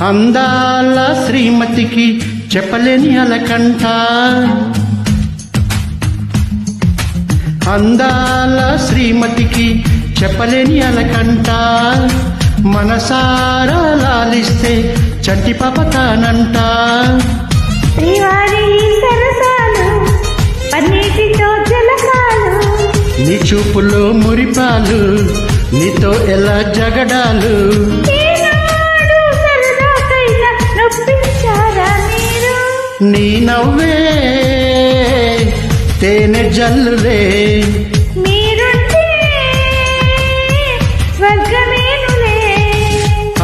అందాల శ్రీమతికి చెప్పలేని అలకంట, అందాల శ్రీమతికి చెప్పలేని అలకంట, మనసారా లాలిస్తే చంటి పాపతానంట. శ్రీవారి సరసాలు పన్నీటితో జలకాలు, నీ చూపులో మురిపాలు, నీతో ఎలా జగడాలు. నీ నవ్వే తేనె జల్లులే, మీరుంటే స్వర్గమేనులే.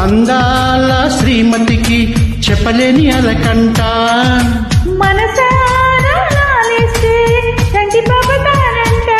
అందాల శ్రీమతికి చెప్పలేని అలకంట, మనసారా లాలిస్తే చంటి పాపతానంట.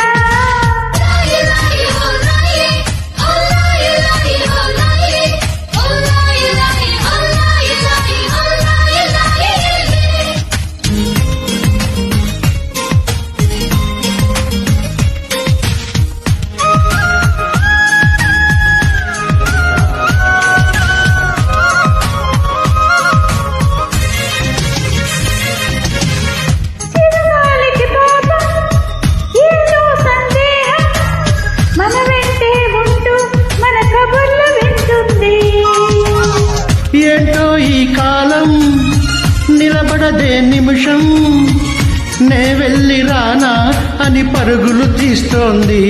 ఏంటో ఈ కాలం నిలబడదే నిమిషం, నే వెళ్ళి రానా అని పరుగులు తీస్తోంది.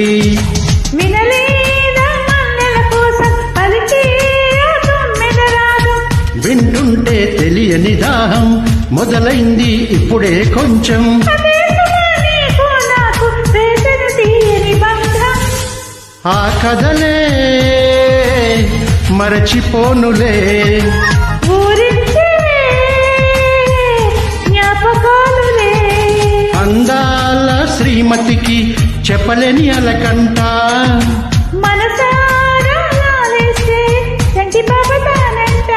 వింటుంటే తెలియని దాహం మొదలైంది ఇప్పుడే కొంచెం. ఆ కథలే మరచిపోనులే, అందాల శ్రీమతికి చెప్పలేని అలకంట, మనసారా లాలిస్తే చంటి పాపతానంట.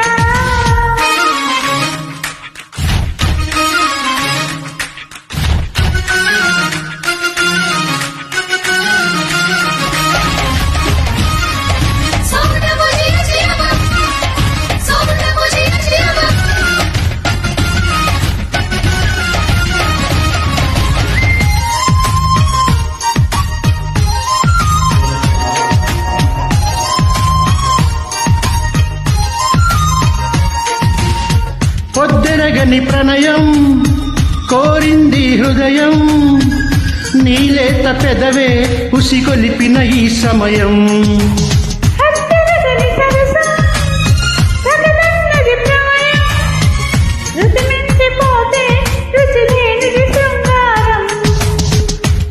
పొద్దెరగని ప్రణయం కోరింది హృదయం, నీలేత పెదవే ఉసిగొలిపిన ఈ సమయం.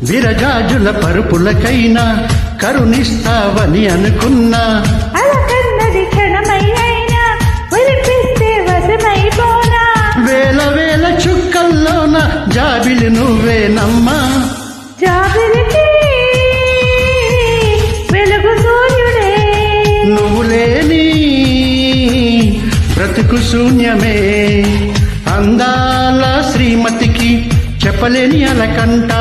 విరజాజుల పరుపులకైనా కరుణిస్తావని అనుకున్నా, వేల వేల చుక్కల్లోన జాబిలి నువ్వేనమ్మా. జాబిలికి వెలుగు సూర్యుడే, నువ్వు లేని బ్రతుకు శూన్యమే. అందాల శ్రీమతికి చెప్పలేని అలకంట,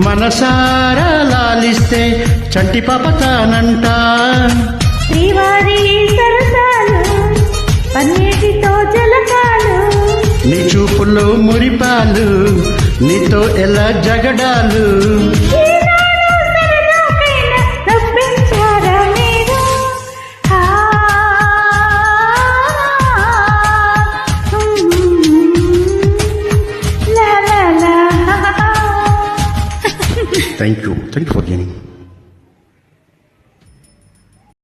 మనసారా లాలిస్తే చంటి పాపతానంట. శ్రీవారి సరసాలు పన్నీటితో జలకాలు, నీ చూపులో మురిపాలు, నీతో ఎలా జగడాలు. Thank you for joining.